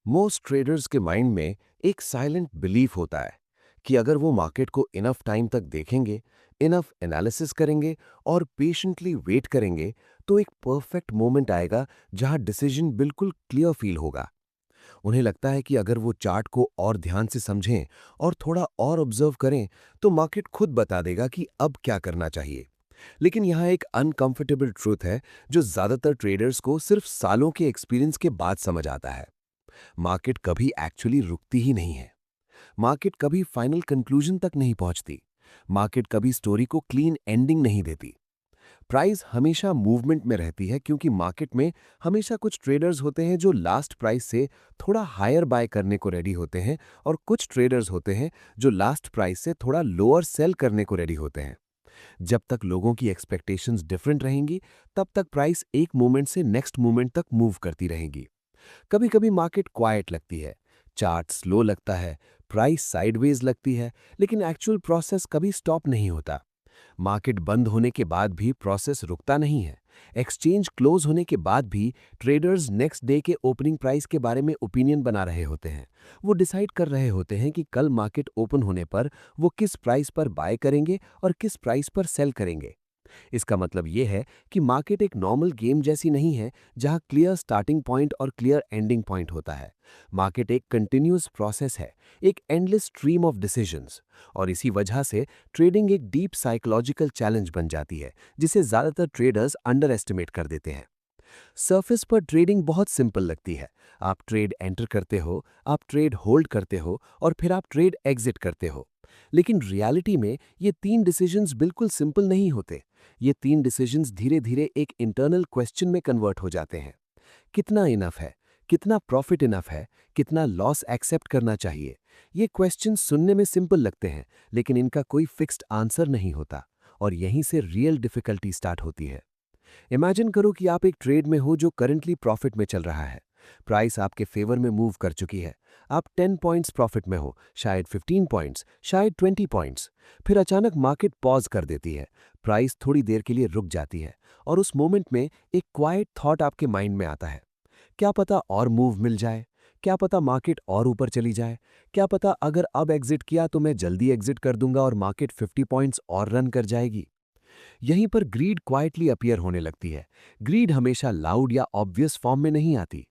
Most traders के mind में एक साइलेंट बिलीफ होता है कि अगर वो मार्केट को इनफ टाइम तक देखेंगे, इनफ एनालिसिस करेंगे और पेशेंटली वेट करेंगे, तो एक परफेक्ट मोमेंट आएगा जहां डिसीजन बिल्कुल क्लियर फील होगा। उन्हें लगता है कि अगर वो चार्ट को और ध्यान से समझें और थोड़ा और ऑब्जर्व करें, तो मार्केट खुद बता देगा कि अब क्या करना चाहिए। लेकिन यहाँ एक अनकंफर्टेबल ट्रूथ है जो ज्यादातर ट्रेडर्स को सिर्फ सालों के एक्सपीरियंस के बाद समझ आता है। मार्केट कभी एक्चुअली रुकती ही नहीं है। मार्केट कभी फाइनल कंक्लूजन तक नहीं पहुंचती। मार्केट कभी स्टोरी को क्लीन एंडिंग नहीं देती। प्राइस हमेशा मूवमेंट में रहती है क्योंकि मार्केट में हमेशा कुछ ट्रेडर्स होते हैं जो लास्ट प्राइस से थोड़ा हायर बाय करने को रेडी होते हैं, और कुछ ट्रेडर्स होते हैं जो लास्ट प्राइस से थोड़ा लोअर सेल करने को रेडी होते हैं। जब तक लोगों की एक्सपेक्टेशंस डिफरेंट रहेंगी, तब तक प्राइस एक मोमेंट से नेक्स्ट मोमेंट तक मूव करती रहेगी। कभी कभी मार्केट क्वाइट लगती है, चार्ट स्लो लगता है, प्राइस साइडवेज लगती है, लेकिन एक्चुअल प्रोसेस कभी स्टॉप नहीं होता। मार्केट बंद होने के बाद भी प्रोसेस रुकता नहीं है। एक्सचेंज क्लोज होने के बाद भी ट्रेडर्स नेक्स्ट डे के ओपनिंग प्राइस के बारे में ओपिनियन बना रहे होते हैं। वो डिसाइड कर रहे होते हैं कि कल मार्केट ओपन होने पर वो किस प्राइस पर बाय करेंगे और किस प्राइस पर सेल करेंगे। इसका मतलब ये है कि मार्केट एक नॉर्मल गेम जैसी नहीं है जहां क्लियर स्टार्टिंग पॉइंट और क्लियर एंडिंग पॉइंट होता है। मार्केट एक कंटिन्यूअस प्रोसेस है, एक एंडलेस स्ट्रीम ऑफ डिसीजंस। और इसी वजह से ट्रेडिंग एक डीप साइकोलॉजिकल चैलेंज बन जाती है, जिसे ज्यादातर ट्रेडर्स अंडर एस्टिमेट कर देते हैं। सरफेस पर ट्रेडिंग बहुत सिंपल लगती है। आप ट्रेड एंटर करते हो, आप ट्रेड होल्ड करते हो और फिर आप ट्रेड एग्जिट करते हो। लेकिन रियलिटी में ये तीन डिसीजंस बिल्कुल सिंपल नहीं होते। ये तीन डिसीजंस धीरे धीरे एक इंटरनल क्वेश्चन में कन्वर्ट हो जाते हैं। कितना इनफ है, कितना प्रॉफिट इनफ है, कितना लॉस एक्सेप्ट करना चाहिए। ये क्वेश्चन सुनने में सिंपल लगते हैं, लेकिन इनका कोई फिक्स्ड आंसर नहीं होता। और यहीं से रियल डिफिकल्टी स्टार्ट होती है। इमेजिन करो कि आप एक ट्रेड में हो जो करंटली प्रॉफिट में चल रहा है। प्राइस आपके फेवर में मूव कर चुकी है। आप 10 पॉइंट्स प्रॉफिट में हो, शायद 15 पॉइंट्स, शायद 20 पॉइंट्स। फिर अचानक मार्केट पॉज कर देती है। प्राइस थोड़ी देर के लिए रुक जाती है और उस मोमेंट में एक क्वाइट थॉट आपके माइंड में आता है। क्या पता और मूव मिल जाए? क्या पता मार्केट और ऊपर चली जाए? क्या पता अगर अब एग्जिट किया तो मैं जल्दी एग्जिट कर दूंगा और मार्केट 50 पॉइंट्स और रन कर जाएगी? यहीं पर ग्रीड क्वाइटली अपीयर होने लगती है। ग्रीड हमेशा लाउड या ऑब्वियस फॉर्म में नहीं आती।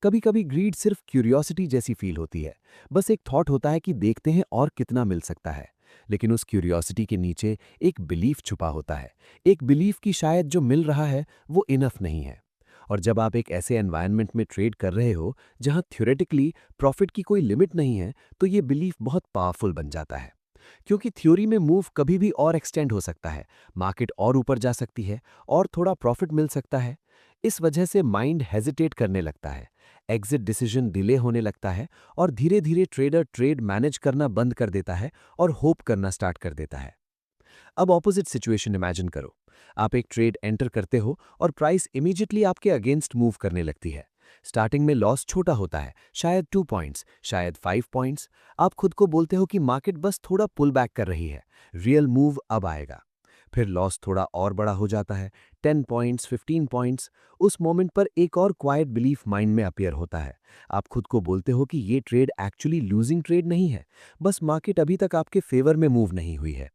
कभी कभी ग्रीड सिर्फ क्यूरियोसिटी जैसी फील होती है। बस एक थॉट होता है कि देखते हैं और कितना मिल सकता है। लेकिन उस क्यूरियोसिटी के नीचे एक बिलीफ छुपा होता है। एक बिलीफ कि शायद जो मिल रहा है वो इनफ नहीं है। और जब आप एक ऐसे एनवायरनमेंट में ट्रेड कर रहे हो जहां थ्योरेटिकली प्रॉफिट की कोई लिमिट नहीं है, तो ये बिलीफ बहुत पावरफुल बन जाता है। क्योंकि थ्योरी में मूव कभी भी और एक्सटेंड हो सकता है, मार्केट और ऊपर जा सकती है और थोड़ा प्रॉफिट मिल सकता है। इस वजह से माइंड हेजिटेट करने लगता है, एग्जिट डिसीजन डिले होने लगता है और धीरे धीरे ट्रेडर ट्रेड मैनेज करना बंद कर देता है और होप करना स्टार्ट कर देता है। अब ऑपोजिट सिचुएशन इमेजिन करो। आप एक ट्रेड एंटर करते हो और प्राइस इमीडिएटली आपके अगेंस्ट मूव करने लगती है। स्टार्टिंग में लॉस छोटा होता है, शायद 2 पॉइंट्स, शायद 5 पॉइंट्स। आप खुद को बोलते हो कि मार्केट बस थोड़ा पुल बैक कर रही है, रियल मूव अब आएगा। फिर लॉस थोड़ा और बड़ा हो जाता है, 10 पॉइंट्स, 15 पॉइंट्स। उस मोमेंट पर एक और क्वाइट बिलीफ माइंड में अपीयर होता है। आप खुद को बोलते हो कि ये ट्रेड एक्चुअली लूजिंग ट्रेड नहीं है, बस मार्केट अभी तक आपके फेवर में मूव नहीं हुई है।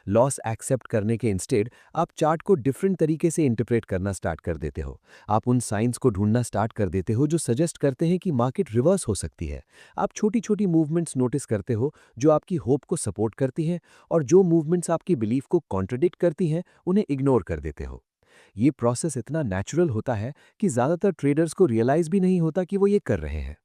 लॉस एक्सेप्ट करने के इंस्टेड आप चार्ट को डिफरेंट तरीके से इंटरप्रेट करना स्टार्ट कर देते हो। आप उन साइंस को ढूंढना स्टार्ट कर देते हो जो सजेस्ट करते हैं कि मार्केट रिवर्स हो सकती है। आप छोटी छोटी मूवमेंट्स नोटिस करते हो जो आपकी होप को सपोर्ट करती हैं, और जो मूवमेंट्स आपकी बिलीफ को कॉन्ट्रडिक्ट करती हैं उन्हें इग्नोर कर देते हो। ये प्रोसेस इतना नेचुरल होता है कि ज़्यादातर ट्रेडर्स को रियलाइज भी नहीं होता कि वो ये कर रहे हैं।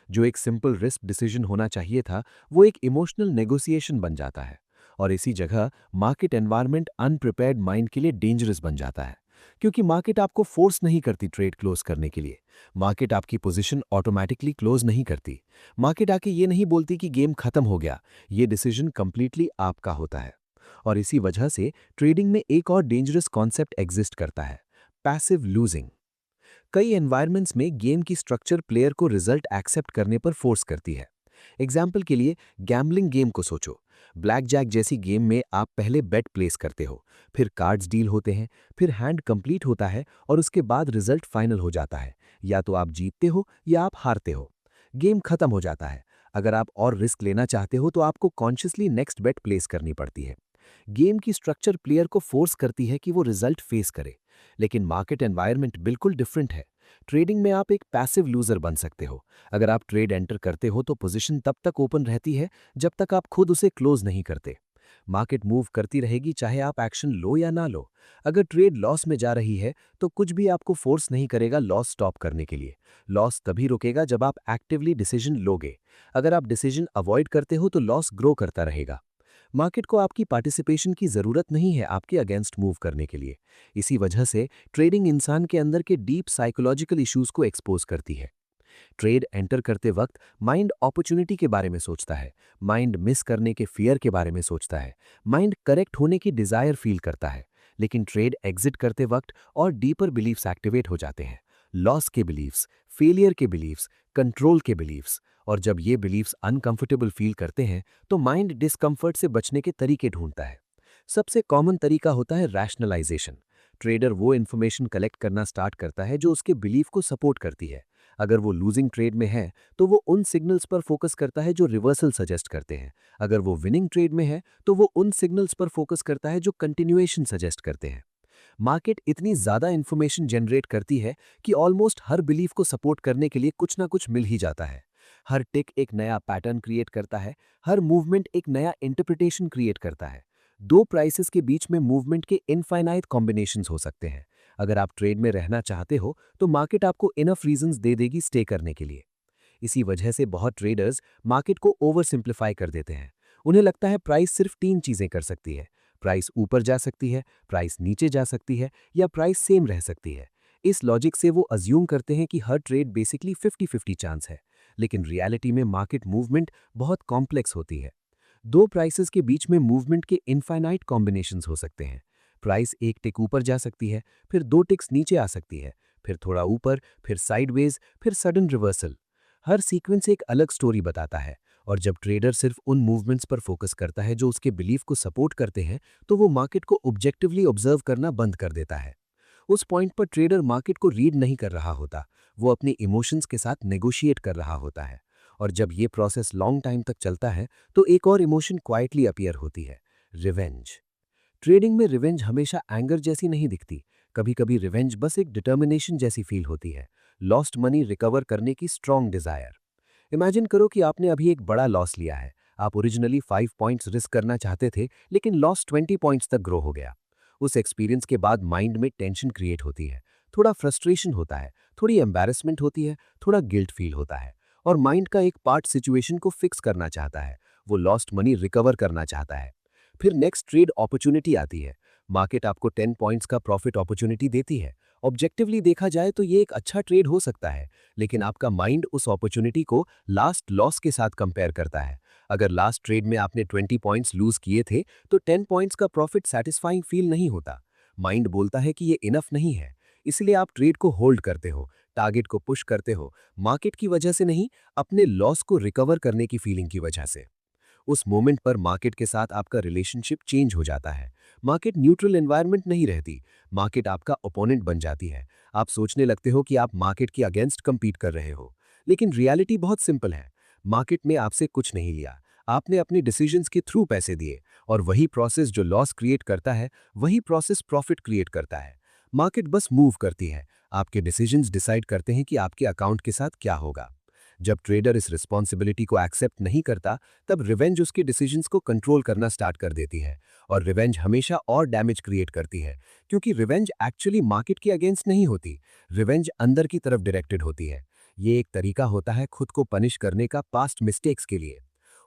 जो एक सिंपल रिस्क डिसीजन होना चाहिए था, वो एक इमोशनल नेगोशिएशन बन जाता है। और इसी जगह मार्केट एनवायरनमेंट अनप्रिपेयर्ड माइंड के लिए डेंजरस बन जाता है। क्योंकि मार्केट आपको फोर्स नहीं करती ट्रेड क्लोज करने के लिए। मार्केट आपकी पोजीशन ऑटोमेटिकली क्लोज नहीं करती। मार्केट आके ये नहीं बोलती कि गेम खत्म हो गया। ये डिसीजन कंप्लीटली आपका होता है। और इसी वजह से ट्रेडिंग में एक और डेंजरस कॉन्सेप्ट एग्जिस्ट करता है, पैसिव लूजिंग। कई एनवायरनमेंट्स में गेम की स्ट्रक्चर प्लेयर को रिजल्ट एक्सेप्ट करने पर फोर्स करती है। एग्जाम्पल के लिए गैम्बलिंग गेम को सोचो। ब्लैक जैक जैसी गेम में आप पहले बेट प्लेस करते हो, फिर कार्ड्स डील होते हैं, फिर हैंड कंप्लीट होता है और उसके बाद रिजल्ट फाइनल हो जाता है। या तो आप जीतते हो या आप हारते हो। गेम खत्म हो जाता है। अगर आप और रिस्क लेना चाहते हो तो आपको कॉन्शियसली नेक्स्ट बेट प्लेस करनी पड़ती है। गेम की स्ट्रक्चर प्लेयर को फोर्स करती है कि वो रिजल्ट फेस करे, लेकिन मार्केट एनवायरनमेंट बिल्कुल डिफरेंट है। ट्रेडिंग में आप एक पैसिव लूजर बन सकते हो। अगर आप ट्रेड एंटर करते हो तो पोजीशन तब तक ओपन रहती है जब तक आप खुद उसे क्लोज नहीं करते। मार्केट मूव करती रहेगी चाहे आप एक्शन लो या ना लो। अगर ट्रेड लॉस में जा रही है तो कुछ भी आपको फोर्स नहीं करेगा लॉस स्टॉप करने के लिए। लॉस तभी रुकेगा जब आप एक्टिवली डिसीजन लोगे। अगर आप डिसीजन अवॉइड करते हो तो लॉस ग्रो करता रहेगा। मार्केट को आपकी पार्टिसिपेशन की जरूरत नहीं है आपके अगेंस्ट मूव करने के लिए। इसी वजह से ट्रेडिंग इंसान के अंदर के डीप साइकोलॉजिकल इश्यूज को एक्सपोज करती है। ट्रेड एंटर करते वक्त माइंड अपॉर्चुनिटी के बारे में सोचता है, माइंड मिस करने के फियर के बारे में सोचता है, माइंड करेक्ट होने की डिजायर फील करता है। लेकिन ट्रेड एग्जिट करते वक्त और डीपर बिलीफ्स एक्टिवेट हो जाते हैं। लॉस के बिलीफ्स, फेलियर के बिलीफ्स, कंट्रोल के बिलीफ्स। और जब ये बिलीफ्स अनकंफर्टेबल फील करते हैं तो माइंड डिस्कंफर्ट से बचने के तरीके ढूंढता है। सबसे कॉमन तरीका होता है रैशनलाइजेशन। ट्रेडर वो इन्फॉर्मेशन कलेक्ट करना स्टार्ट करता है जो उसके बिलीफ को सपोर्ट करती है। अगर वो लूजिंग ट्रेड में है तो वो उन सिग्नल्स पर फोकस करता है जो रिवर्सल सजेस्ट करते हैं। अगर वो विनिंग ट्रेड में है तो वो उन सिग्नल्स पर फोकस करता है जो कंटिन्यूएशन सजेस्ट करते हैं। मार्केट इतनी ज्यादा इंफॉर्मेशन जनरेट करती है कि ऑलमोस्ट हर बिलीफ को सपोर्ट करने के लिए कुछ ना कुछ मिल ही जाता है। हर टिक एक नया पैटर्न क्रिएट करता है, हर मूवमेंट एक नया इंटरप्रिटेशन क्रिएट करता है। दो प्राइसेस के बीच में मूवमेंट के इनफाइनाइट कॉम्बिनेशंस हो सकते हैं। अगर आप ट्रेड में रहना चाहते हो तो मार्केट आपको इनफ रीजंस दे देगी स्टे करने के लिए। इसी वजह से बहुत ट्रेडर्स मार्केट को ओवर सिंप्लीफाई कर देते हैं। उन्हें लगता है प्राइस सिर्फ तीन चीजें कर सकती है। प्राइस ऊपर जा सकती है, प्राइस नीचे जा सकती है या प्राइस सेम रह सकती है। इस लॉजिक से वो अज्यूम करते हैं कि हर ट्रेड बेसिकली 50-50 चांस है। लेकिन रियलिटी में मार्केट मूवमेंट बहुत कॉम्प्लेक्स होती है। दो प्राइसेस के बीच में मूवमेंट के इनफाइनाइट कॉम्बिनेशंस हो सकते हैं। प्राइस एक टिक ऊपर जा सकती है, फिर दो टिक्स नीचे आ सकती है, फिर थोड़ा ऊपर, फिर साइडवेज, फिर सडन रिवर्सल। हर सीक्वेंस एक अलग स्टोरी बताता है। और जब ट्रेडर सिर्फ उन मूवमेंट्स पर फोकस करता है जो उसके बिलीफ को सपोर्ट करते हैं तो वो मार्केट को ऑब्जेक्टिवली ऑब्जर्व करना बंद कर देता है। उस पॉइंट पर ट्रेडर मार्केट को रीड नहीं कर रहा होता, वो अपनी इमोशंस के साथ नेगोशिएट कर रहा होता है। और जब ये प्रोसेस लॉन्ग टाइम तक चलता है तो एक और इमोशन क्वाइटली अपीयर होती है, रिवेंज। ट्रेडिंग में रिवेंज हमेशा एंगर जैसी नहीं दिखती। कभी कभी रिवेंज बस एक डिटर्मिनेशन जैसी फील होती है, लॉस्ट मनी रिकवर करने की स्ट्रॉन्ग डिजायर। इमेजिन करो कि आपने अभी एक बड़ा लॉस लिया है। आप ओरिजिनली 5 पॉइंट्स रिस्क करना चाहते थे लेकिन लॉस 20 पॉइंट्स तक ग्रो हो गया। उस एक्सपीरियंस के बाद माइंड में टेंशन क्रिएट होती है, थोड़ा फ्रस्ट्रेशन होता है, थोड़ी एम्बैरेसमेंट होती है, थोड़ा गिल्ट फील होता है। और माइंड का एक पार्ट सिचुएशन को फिक्स करना चाहता है, वो लॉस्ट मनी रिकवर करना चाहता है। फिर नेक्स्ट ट्रेड अपॉर्चुनिटी आती है। मार्केट आपको 10 पॉइंट्स का प्रॉफिट अपॉर्चुनिटी देती है। ऑब्जेक्टिवली देखा जाए तो ये एक अच्छा ट्रेड हो सकता है, लेकिन आपका माइंड उस अपॉर्चुनिटी को लास्ट लॉस के साथ कंपेयर करता है। अगर लास्ट ट्रेड में आपने 20 पॉइंट्स लूज किए थे तो 10 पॉइंट्स का प्रॉफिट सेटिस्फाइंग फील नहीं होता। माइंड बोलता है कि ये इनफ नहीं है। इसलिए आप ट्रेड को होल्ड करते हो, टारगेट को पुश करते हो, मार्केट की वजह से नहीं, अपने लॉस को रिकवर करने की फीलिंग की वजह से। उस मोमेंट पर मार्केट के साथ आपका रिलेशनशिप चेंज हो जाता है। मार्केट न्यूट्रल एनवायरनमेंट नहीं रहती, मार्केट आपका ओपोनेंट बन जाती है। आप सोचने लगते हो कि आप मार्केट के अगेंस्ट compete कर रहे हो। लेकिन रियलिटी बहुत सिंपल है। मार्केट ने आपसे कुछ नहीं लिया, आपने अपने डिसीजंस के थ्रू पैसे दिए। और वही प्रोसेस जो लॉस क्रिएट करता है, वही प्रोसेस प्रॉफिट क्रिएट करता है। मार्केट बस मूव करती है, आपके डिसीजंस डिसाइड करते हैं कि आपके अकाउंट के साथ क्या होगा। जब ट्रेडर इस रिस्पॉन्सिबिलिटी को एक्सेप्ट नहीं करता, तब रिवेंज उसके डिसीजंस को कंट्रोल करना स्टार्ट कर देती है। और रिवेंज हमेशा और डैमेज क्रिएट करती है, क्योंकि रिवेंज एक्चुअली मार्केट के अगेंस्ट नहीं होती, रिवेंज अंदर की तरफ डायरेक्टेड होती है। ये एक तरीका होता है खुद को पनिश करने का पास्ट मिस्टेक्स के लिए।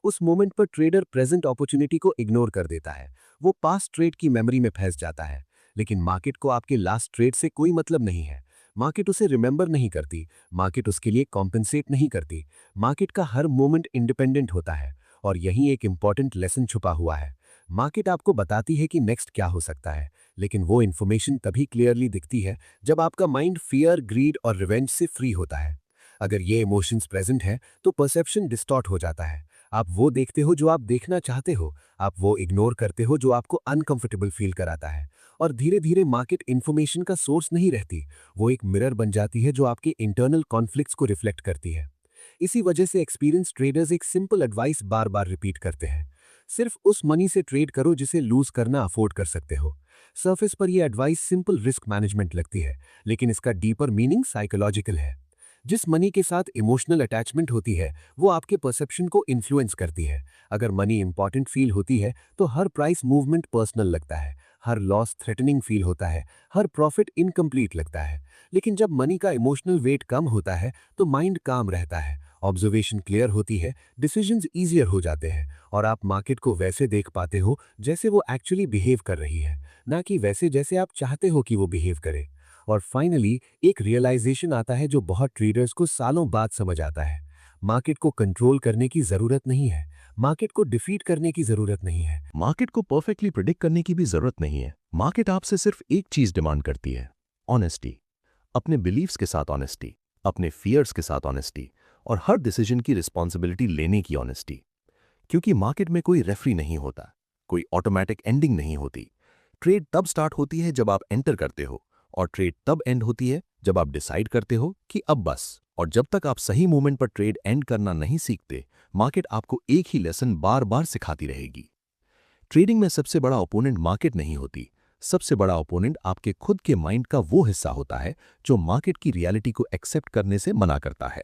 उस मोमेंट पर ट्रेडर प्रेजेंट अपॉर्चुनिटी को इग्नोर कर देता है, वो पास्ट ट्रेड की मेमोरी में फंस जाता है। लेकिन मार्केट को आपके लास्ट ट्रेड से कोई मतलब नहीं है। मार्केट उसे रिमेंबर नहीं करती, मार्केट उसके लिए कॉम्पेंसेट नहीं करती। मार्केट का हर मोमेंट इंडिपेंडेंट होता है। और यही एक इंपॉर्टेंट लेसन छुपा हुआ है। मार्केट आपको बताती है कि नेक्स्ट क्या हो सकता है, लेकिन वो इन्फॉर्मेशन तभी क्लियरली दिखती है जब आपका माइंड फियर, ग्रीड और रिवेंज से फ्री होता है। अगर ये इमोशंस प्रेजेंट है तो परसेप्शन डिस्टॉर्ट हो जाता है। आप वो देखते हो जो आप देखना चाहते हो, आप वो इग्नोर करते हो जो आपको अनकंफर्टेबल फील कराता है। और धीरे धीरे मार्केट इन्फॉर्मेशन का सोर्स नहीं रहती, वो एक मिरर बन जाती है जो आपके इंटरनल कॉन्फ्लिक्ट्स को रिफ्लेक्ट करती है। इसी वजह से एक्सपीरियंस ट्रेडर्स एक सिंपल एडवाइस बार बार रिपीट करते हैं, सिर्फ उस मनी से ट्रेड करो जिसे लूज करना अफोर्ड कर सकते हो। सरफेस पर यह एडवाइस सिंपल रिस्क मैनेजमेंट लगती है, लेकिन इसका डीपर मीनिंग साइकोलॉजिकल है। जिस मनी के साथ इमोशनल अटैचमेंट होती है वो आपके परसेप्शन को इन्फ्लुएंस करती है। अगर मनी इंपॉर्टेंट फील होती है तो हर प्राइस मूवमेंट पर्सनल लगता है, हर लॉस थ्रेटनिंग फील होता है, हर प्रॉफिट इनकम्प्लीट लगता है। लेकिन जब मनी का इमोशनल वेट कम होता है तो माइंड काम रहता है, ऑब्जर्वेशन क्लियर होती है, डिसीजंस ईजियर हो जाते हैं और आप मार्केट को वैसे देख पाते हो जैसे वो एक्चुअली बिहेव कर रही है, ना कि वैसे जैसे आप चाहते हो कि वो बिहेव करे। और फाइनली एक रियलाइजेशन आता है जो बहुत ट्रेडर्स को सालों बाद समझ आता है। मार्केट को कंट्रोल करने की जरूरत नहीं है, मार्केट को डिफीट करने की जरूरत नहीं है। मार्केट को परफेक्टली प्रिडिक्ट करने की भी जरूरत नहीं है। मार्केट आपसे सिर्फ एक चीज डिमांड करती है, ऑनेस्टी। अपने बिलीव्स के साथ ऑनेस्टी, अपने फियर्स के साथ ऑनेस्टी और हर डिसीजन की रिस्पॉन्सिबिलिटी लेने की ऑनेस्टी। क्योंकि मार्केट में कोई रेफरी नहीं होता, कोई ऑटोमेटिक एंडिंग नहीं होती। ट्रेड तब स्टार्ट होती है जब आप एंटर करते हो और ट्रेड तब एंड होती है जब आप डिसाइड करते हो कि अब बस। और जब तक आप सही मोमेंट पर ट्रेड एंड करना नहीं सीखते, मार्केट आपको एक ही लेसन बार बार सिखाती रहेगी। ट्रेडिंग में सबसे बड़ा ओपोनेंट मार्केट नहीं होती, सबसे बड़ा ओपोनेंट आपके खुद के माइंड का वो हिस्सा होता है जो मार्केट की रियलिटी को एक्सेप्ट करने से मना करता है।